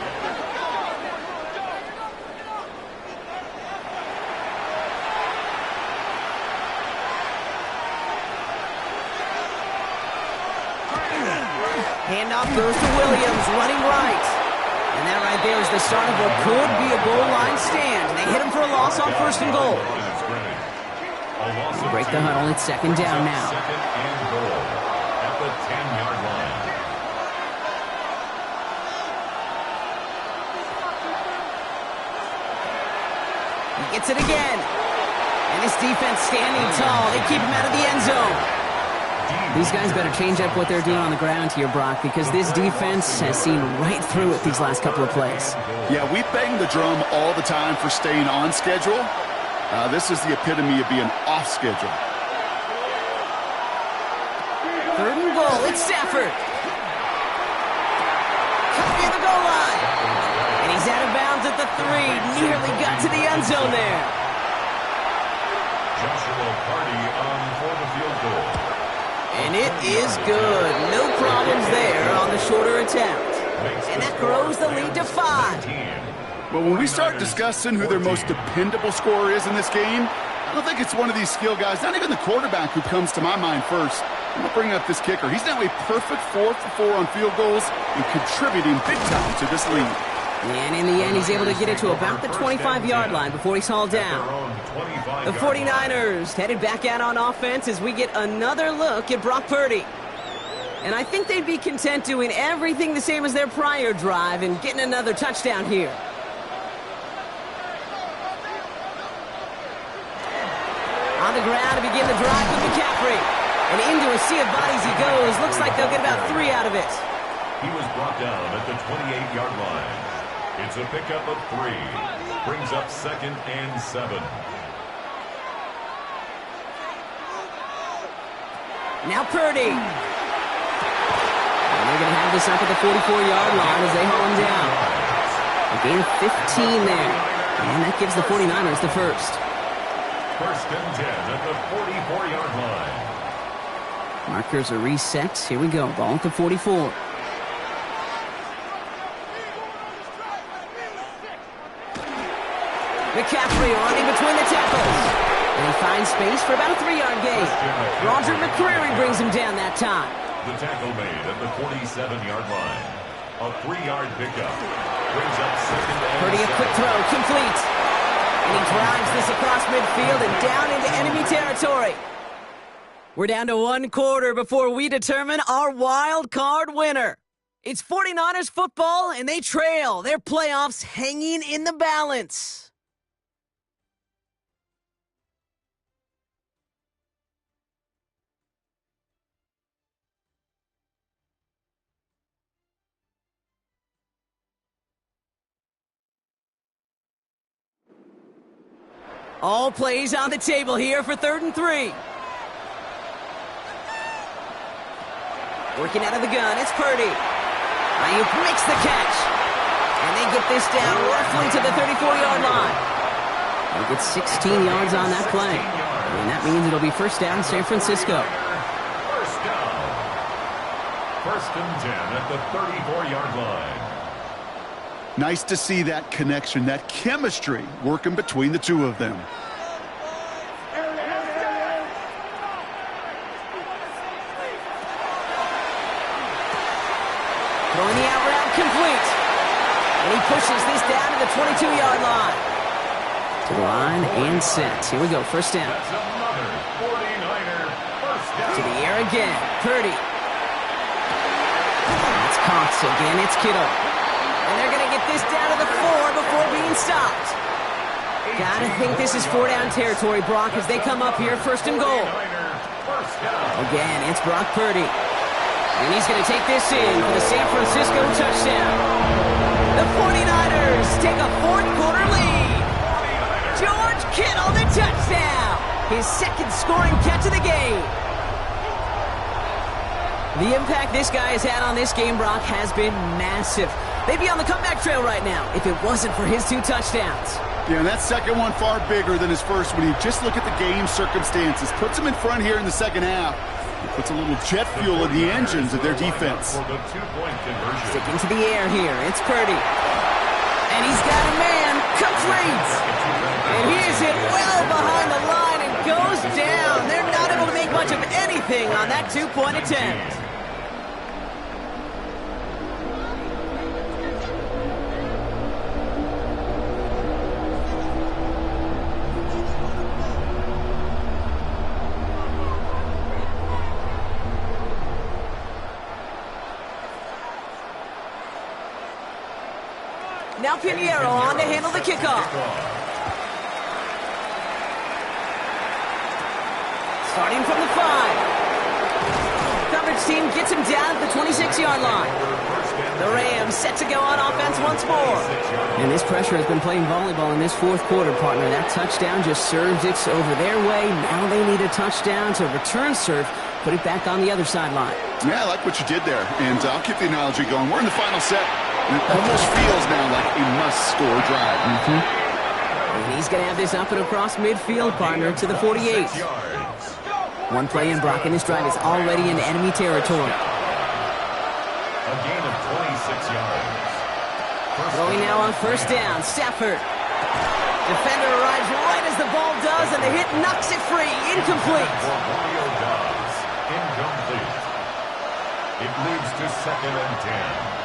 Speaker 1: Handoff goes to Williams, running right. And that right there is the start of what could be a goal line stand. They hit him for a loss on first and goal. Break the huddle, it's second down now.
Speaker 3: Second and goal at the 10-yard line.
Speaker 1: He gets it again. And his defense standing tall. They keep him out of the end zone. These guys better change up what they're doing on the ground here, Brock, because this defense has seen right through it these last couple of plays.
Speaker 2: Yeah, we bang the drum all the time for staying on schedule. This is the epitome of being off schedule.
Speaker 1: Third and goal, it's Stafford. Coming near the goal line. And he's out of bounds at the 3. Nearly got to the end zone there.
Speaker 3: Joshua Party on for the field goal.
Speaker 1: And it is good. No problems there on the shorter attempt. And that grows the lead to 5.
Speaker 2: But when we start discussing who their most dependable scorer is in this game, I don't think it's one of these skill guys, not even the quarterback, who comes to my mind first. I'm going to bring up this kicker. He's now a perfect 4 for 4 on field goals and contributing big time to this lead.
Speaker 1: And in the end, he's able to get it to about the 25-yard line before he's hauled down. The 49ers headed back out on offense as we get another look at Brock Purdy. And I think they'd be content doing everything the same as their prior drive and getting another touchdown here. On the ground to begin the drive with McCaffrey. And into a sea of bodies he goes. Looks like they'll get about 3 out of it.
Speaker 3: He was brought down at the 28-yard line. It's a pickup of 3. Brings up 2nd and 7.
Speaker 1: Now Purdy. And they're going to have this up at the 44-yard line as they haul him down. A gain of 15 there. And that gives the 49ers the first.
Speaker 3: 1st and 10 at the 44-yard line.
Speaker 1: Markers are reset. Here we go. Ball at the 44. McCaffrey running between the tackles. And he finds space for about a 3-yard gain. Roger McCreary brings him down that time.
Speaker 3: The tackle made at the 47-yard line. A 3-yard pickup. Brings up 2nd and
Speaker 1: Purdy, a
Speaker 3: 7.
Speaker 1: quick throw, complete. And he drives this across midfield and down into enemy territory. We're down to 1 quarter before we determine our wild card winner. It's 49ers football, and they trail. Their playoffs hanging in the balance. All plays on the table here for 3rd and 3. Working out of the gun, it's Purdy. Ayuk makes the catch. And they get this down roughly to the 34-yard line. They'll get 16 yards on that play. And that means it'll be 1st down San Francisco.
Speaker 3: 1st down. 1st and 10 at the 34-yard line.
Speaker 2: Nice to see that connection, that chemistry working between the two of them.
Speaker 1: Throwing the out route complete. And he pushes this down to the 22-yard line. To the line and set. Here we go, 1st down.
Speaker 3: That's another 49er 1st down.
Speaker 1: To the air again, Purdy. That's Cox again, it's Kittle. And they're going to get this down to the 4 before being stopped. Gotta think this is 4-down territory, Brock, as they come up here 1st and goal. Again, it's Brock Purdy. And he's going to take this in for the San Francisco touchdown. The 49ers take a 4th quarter lead. George Kittle, the touchdown. His 2nd scoring catch of the game. The impact this guy has had on this game, Brock, has been massive. They'd be on the comeback trail right now if it wasn't for his 2 touchdowns.
Speaker 2: Yeah, and that 2nd one far bigger than his 1st when you just look at the game circumstances. Puts him in front here in the 2nd half. It puts a little jet fuel in the engines of their defense.
Speaker 3: For the 2-point conversion.
Speaker 1: Sticking to the air here, it's Purdy. And he's got a man, complete. And he is hit well behind the line and goes down. They're not able to make much of anything on that 2-point attempt. Now Pinheiro on to handle the kickoff. Starting from the 5. Coverage team gets him down at the 26-yard line. The Rams set to go on offense once more. And this pressure has been playing volleyball in this 4th quarter, partner. That touchdown just served it over their way. Now they need a touchdown to return serve, put it back on the other sideline.
Speaker 2: Yeah, I like what you did there. And I'll keep the analogy going. We're in the final set. And it almost feels now like a must-score drive.
Speaker 1: And he's going to have this up and across midfield, partner, to the 48. 1 play in, Brock, and this drive is already in enemy territory.
Speaker 3: A gain of 26 yards.
Speaker 1: Throwing now on 1st down, Stafford. Defender arrives right as the ball does, and the hit knocks it free. Incomplete.
Speaker 3: Mario Dobbs. Incomplete. It leads to 2nd and 10.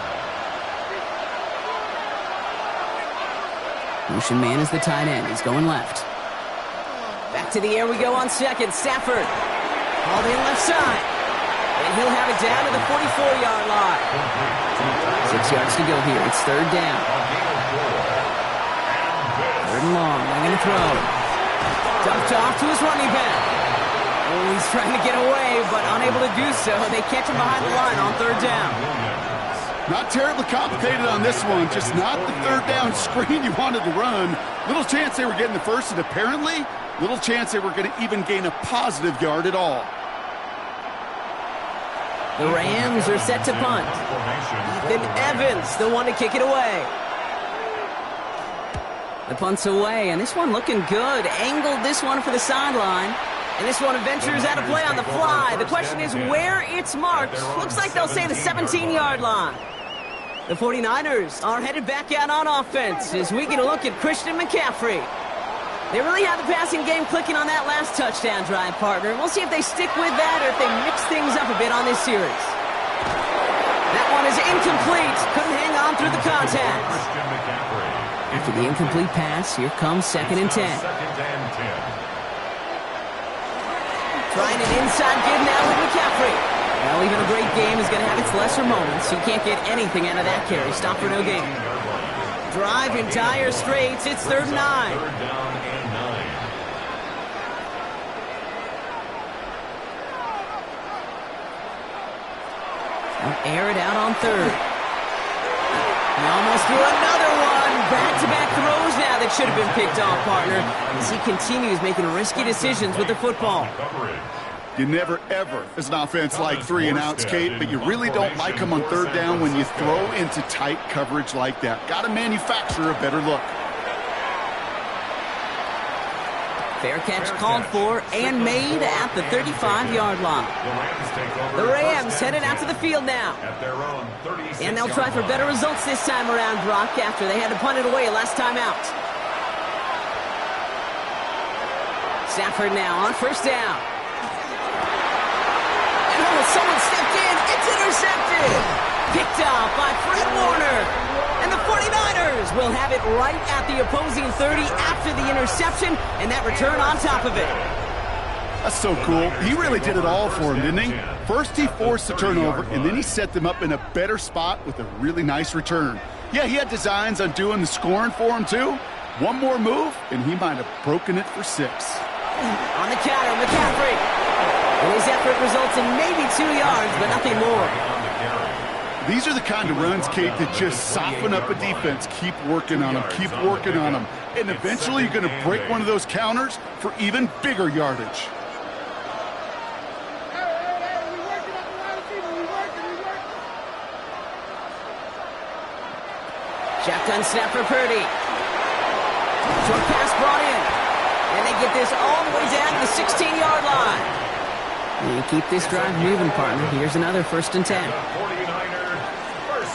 Speaker 1: Motion man is the tight end. He's going left. Back to the air we go on 2nd. Stafford. Hauled in left side. And he'll have it down to the 44-yard line. 6 yards to go here. It's 3rd down. 3rd and long. They're going to throw. Dumped off to his running back. Oh, he's trying to get away, but unable to do so. They catch him behind the line on third down.
Speaker 2: Not terribly complicated on this one, just not the third down screen you wanted to run. Little chance they were getting the first, and apparently, little chance they were going to even gain a positive yard at all.
Speaker 1: The Rams are set to punt. Ethan Evans, the one to kick it away. The punt's away, and this one looking good. Angled this one for the sideline. And this one ventures out of play on the fly. The question is where it's marked. Looks like they'll say the 17-yard line. The 49ers are headed back out on offense as we get a look at Christian McCaffrey. They really have the passing game clicking on that last touchdown drive, partner. We'll see if they stick with that or if they mix things up a bit on this series. That one is incomplete. Couldn't hang on through the contact. After the incomplete pass, here comes 2nd and 10. Trying an inside give now with McCaffrey. Well, even a great game is going to have its lesser moments. You can't get anything out of that carry. Stop for no gain. Drive in dire straits. It's 3rd and 9. They'll air it out on 3rd. He almost threw another one. Back-to-back throws now that should have been picked off, partner, as he continues making risky decisions with the football.
Speaker 2: You never, ever, as an offense, like 3-and-outs, Kate, but you really don't like them on 3rd down when you throw into tight coverage like that. Got to manufacture a better look.
Speaker 1: Fair catch called for and made at the 35-yard line. The Rams headed out to the field now. And they'll try for better results this time around, Brock, after they had to punt it away last time out. Stafford now on 1st down. And someone stepped in. It's intercepted. Picked off by Fred Warner. And the 49ers will have it right at the opposing 30 after the interception, and that return on top of it.
Speaker 2: That's so cool. He really did it all for him, didn't he? First he forced the turnover, and then he set them up in a better spot with a really nice return. Yeah, he had designs on doing the scoring for him, too. One more move, and he might have broken it for 6.
Speaker 1: On the counter, McCaffrey. And his effort results in maybe 2 yards, but nothing more.
Speaker 2: These are the kind of runs, Kate, that just soften up a defense. Keep working on them, keep working on them. And eventually you're going to break one of those counters for even bigger yardage.
Speaker 1: Shotgun snap for Purdy. Short pass brought in. And they get this all the way down to the 16-yard line. You keep this drive moving, partner. Here's another 1st and 10.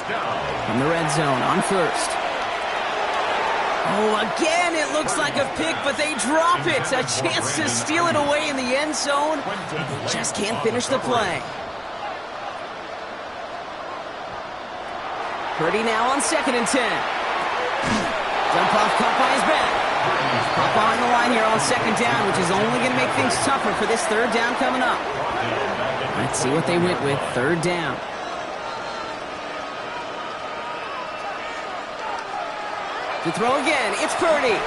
Speaker 1: From the red zone on 1st. Oh, again, it looks like a pick, but they drop it. A chance to steal it away in the end zone. They just can't finish the play. Purdy now on 2nd and 10. Jump off caught by his back. Pop on the line here on 2nd down, which is only going to make things tougher for this 3rd down coming up. Let's see what they went with. 3rd down. To throw again, it's Purdy. And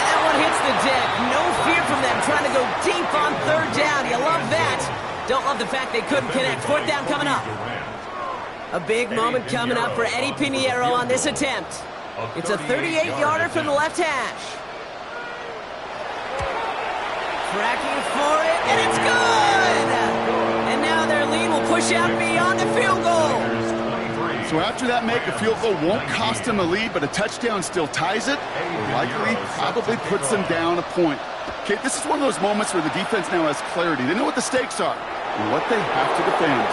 Speaker 1: that one hits the deck. No fear from them trying to go deep on 3rd down. You love that. Don't love the fact they couldn't connect. 4th down coming up. A big moment coming up for Eddie Pinheiro on this attempt. It's a 38-yarder from the left hash. Tracking for it, and it's good! And now their lead will push out beyond the field goal.
Speaker 2: So after that make, a field goal won't cost them a lead, but a touchdown still ties it, or likely probably puts them down a point. Okay, this is one of those moments where the defense now has clarity. They know what the stakes are and what they have to defend.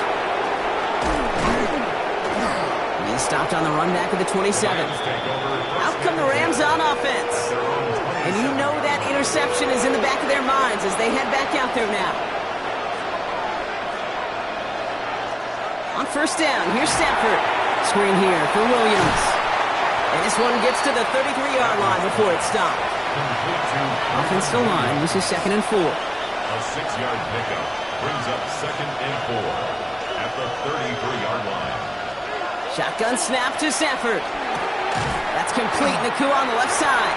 Speaker 1: He stopped on the run back of the 27. Out come the Rams on offense. And you know that interception is in the back of their minds as they head back out there now. On 1st down, here's Stafford. Screen here for Williams. And this one gets to the 33-yard line before it's stopped. Offensive line, this is 2nd and 4.
Speaker 3: A 6-yard pickup brings up 2nd and 4 at the 33-yard line.
Speaker 1: Shotgun snap to Stafford. That's complete. Nacua on the left side.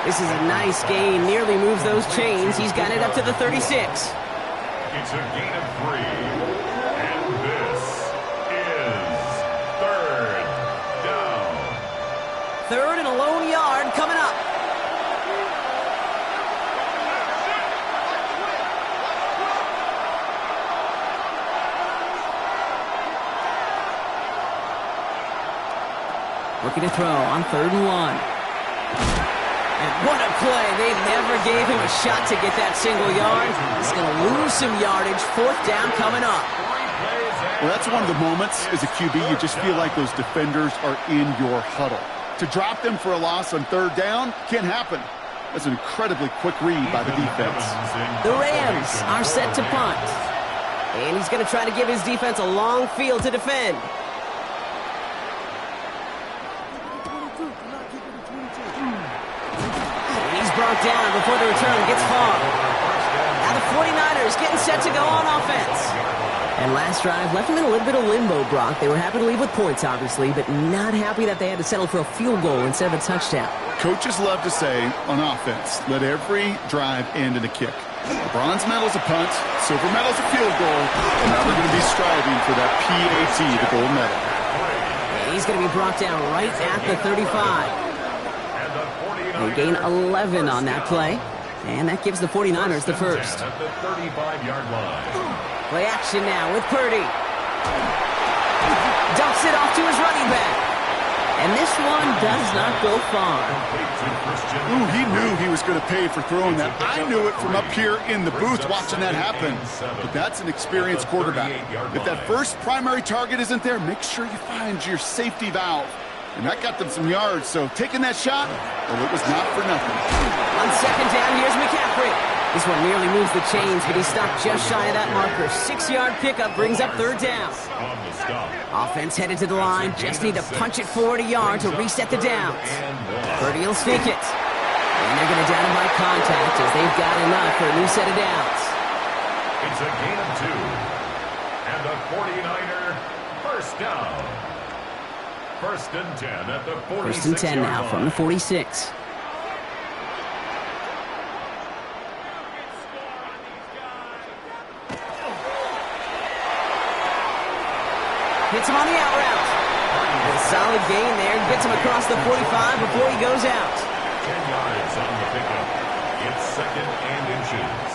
Speaker 1: This is a nice gain. Nearly moves those chains. He's got it up to the 36.
Speaker 3: It's a gain of 3. And this is third down.
Speaker 1: Third and a lone yard coming up. Looking to throw on 3rd and 1. And what a play. They never gave him a shot to get that single yard. He's going to lose some yardage. 4th down coming up.
Speaker 2: Well, that's one of the moments as a QB you just feel like those defenders are in your huddle. To drop them for a loss on 3rd down can't happen. That's an incredibly quick read by the defense.
Speaker 1: The Rams are set to punt. And he's going to try to give his defense a long field to defend. Brought down before the return gets far. Now the 49ers getting set to go on offense. And last drive left them in a little bit of limbo, Brock. They were happy to leave with points, obviously, but not happy that they had to settle for a field goal instead of a touchdown.
Speaker 2: Coaches love to say on offense, let every drive end in a kick. The bronze medal's a punt, silver medal's a field goal, and now they're going to be striving for that PAT, the gold medal.
Speaker 1: And he's going to be brought down right at the 35. They gain 11 on that play, and that gives the 49ers the first.
Speaker 3: At the 35-yard line.
Speaker 1: Play action now with Purdy. Dumps it off to his running back. And this one does not go far.
Speaker 2: Ooh, he knew he was going to pay for throwing that. I knew it from up here in the booth watching that happen. But that's an experienced quarterback. If that first primary target isn't there, make sure you find your safety valve. And that got them some yards, so taking that shot, well, it was not for nothing.
Speaker 1: On 2nd down, here's McCaffrey. This one nearly moves the chains, but he stopped just shy of that marker. 6-yard pickup brings up 3rd down. Offense headed to the line. Just need to punch it forward a yard to reset the downs. Purdy will sneak it. And they're going to down him by contact as they've got enough for a new set of downs.
Speaker 3: It's a gain of 2. And the 49er first down. 1st and 10 at the 46.
Speaker 1: 1st and 10 now from the 46. Hits him on the out route. A solid gain there. Gets him across the 45 before he goes out.
Speaker 3: 10 yards on the pickup. It's 2nd and inches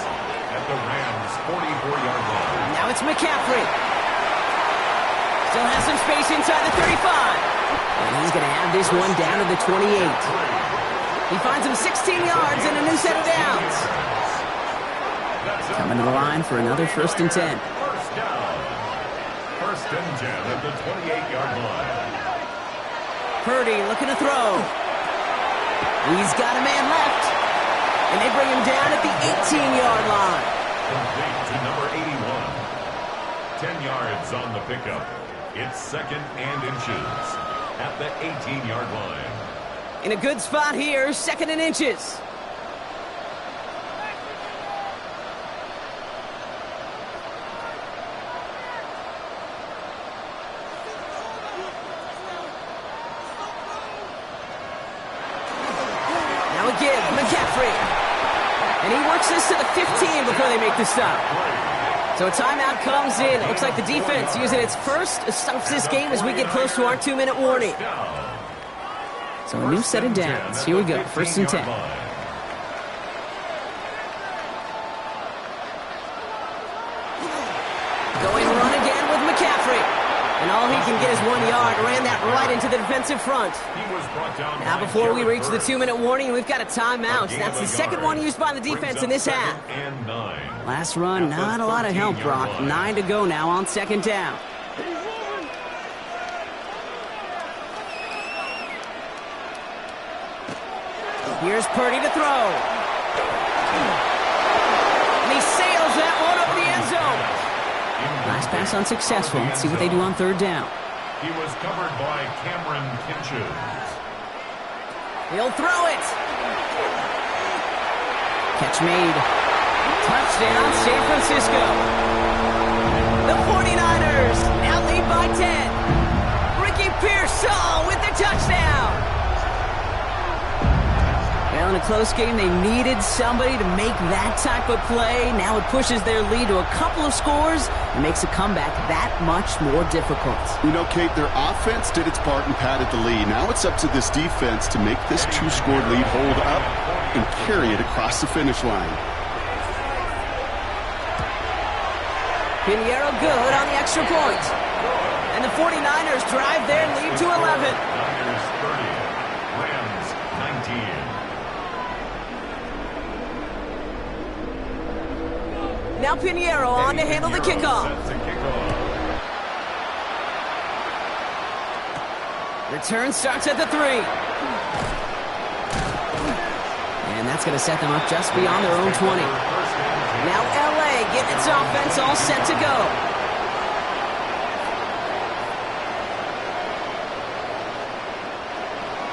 Speaker 3: at the Rams' 44-yard line.
Speaker 1: Now it's McCaffrey. Still has some space inside the 35. And he's going to have this one down to the 28. He finds him 16 yards and a new set of downs. Coming to the line for another 1st and 10.
Speaker 3: First down. 1st and 10 at the 28-yard line.
Speaker 1: Purdy looking to throw. He's got a man left. And they bring him down at the 18-yard line.
Speaker 3: Complete to number 81. 10 yards on the pickup. It's 2nd and inches at the 18-yard line.
Speaker 1: In a good spot here, 2nd and inches. Now a give, McCaffrey. And he works this to the 15 before they make the stop. So a timeout comes in. It looks like the defense using its first stops this game as we get close to our 2-minute warning. So a new set of downs. Here we go. 1st and 10. Going run again with McCaffrey. And all he can get is 1 yard. Ran that right into the defensive front. Now before we reach the 2-minute warning, we've got a timeout. That's the 2nd one used by the defense in this half. Last run, not a lot of help, Brock. 9 to go now on 2nd down. Here's Purdy to throw. And he sails that one over the end zone. Last pass unsuccessful. Let's see what they do on 3rd down.
Speaker 3: He was covered by Cameron Kinches.
Speaker 1: He'll throw it. Catch made. Touchdown, San Francisco. The 49ers now lead by 10. Ricky Pearsall with the touchdown. in a close game, they needed somebody to make that type of play. Now it pushes their lead to a couple of scores and makes a comeback that much more difficult.
Speaker 5: You know, Kate, their offense did its part and padded the lead. Now it's up to this defense to make this two-score lead hold up and carry it across the finish line.
Speaker 1: Pinheiro good on the extra point. And the 49ers drive their lead to 11.
Speaker 3: Niners 30, Rams 19.
Speaker 1: Now Pinheiro on to handle the kickoff. Return starts at the 3. And that's going to set them up just beyond their own 20. Now LA getting its offense all set to go.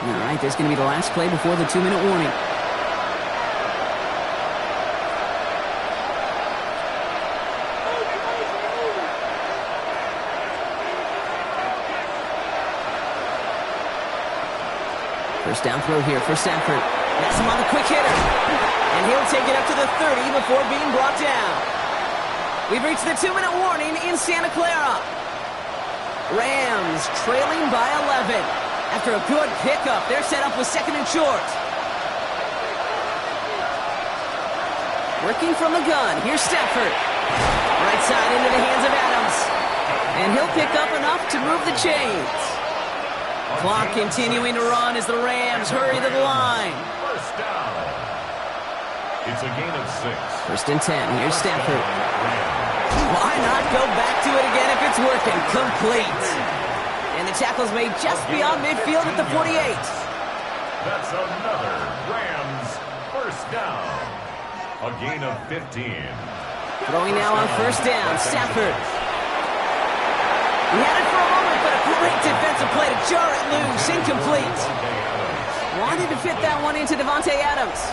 Speaker 1: All right, there's going to be the last play before the 2-minute warning. First down throw here for Stafford. That's him on the quick hitter. And he'll take it up to the 30 before being brought down. We've reached the 2-minute warning in Santa Clara. Rams trailing by 11. After a good pickup, they're set up with 2nd and short. Working from the gun, here's Stafford. Right side into the hands of Adams. And he'll pick up enough to move the chains. Clock continuing to run as the Rams hurry to the line.
Speaker 3: First down. It's a gain of 6.
Speaker 1: First and 10. Here's Stafford. Why not go back to it again if it's working? Complete. And the tackle's made just beyond midfield at the 48.
Speaker 3: That's another Rams first down. A gain of 15.
Speaker 1: Throwing now on first down. Stafford. He had it for a moment, but a great defensive play to jar it loose. Incomplete. Wanted to fit that one into Davante Adams.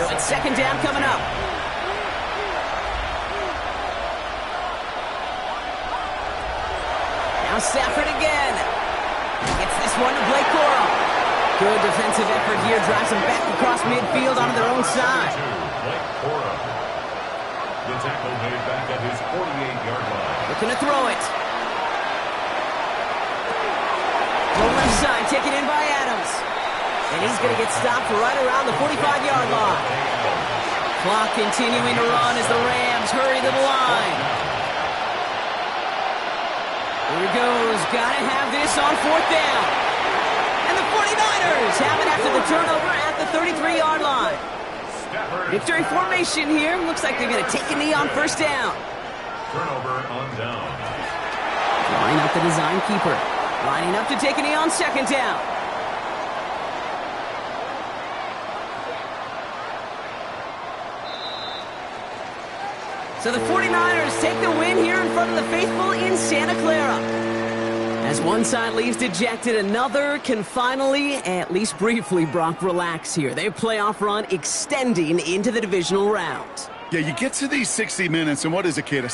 Speaker 1: So it's 2nd down coming up. Now Stafford again. Gets this one to Blake Corum. Good defensive effort here. Drives them back across midfield onto their own side.
Speaker 3: Blake Corum. The tackle made back at his 48-yard line.
Speaker 1: Looking to throw it. Full left side, taken in by Adams. And he's going to get stopped right around the 45-yard line. Clock continuing to run as the Rams hurry to the line. Here he goes. Got to have this on 4th down. And the 49ers have it after the turnover at the 33-yard line. Victory formation here. Looks like they're going to take a knee on first down.
Speaker 3: Turnover on down.
Speaker 1: Line up the design keeper. Lining up to take a knee on 2nd down. So the 49ers take the win here in front of the faithful in Santa Clara. As one side leaves dejected, another can finally, at least briefly, Brock, relax here. Their playoff run extending into the divisional round.
Speaker 2: Yeah, you get to these 60 minutes, and what is it, kid?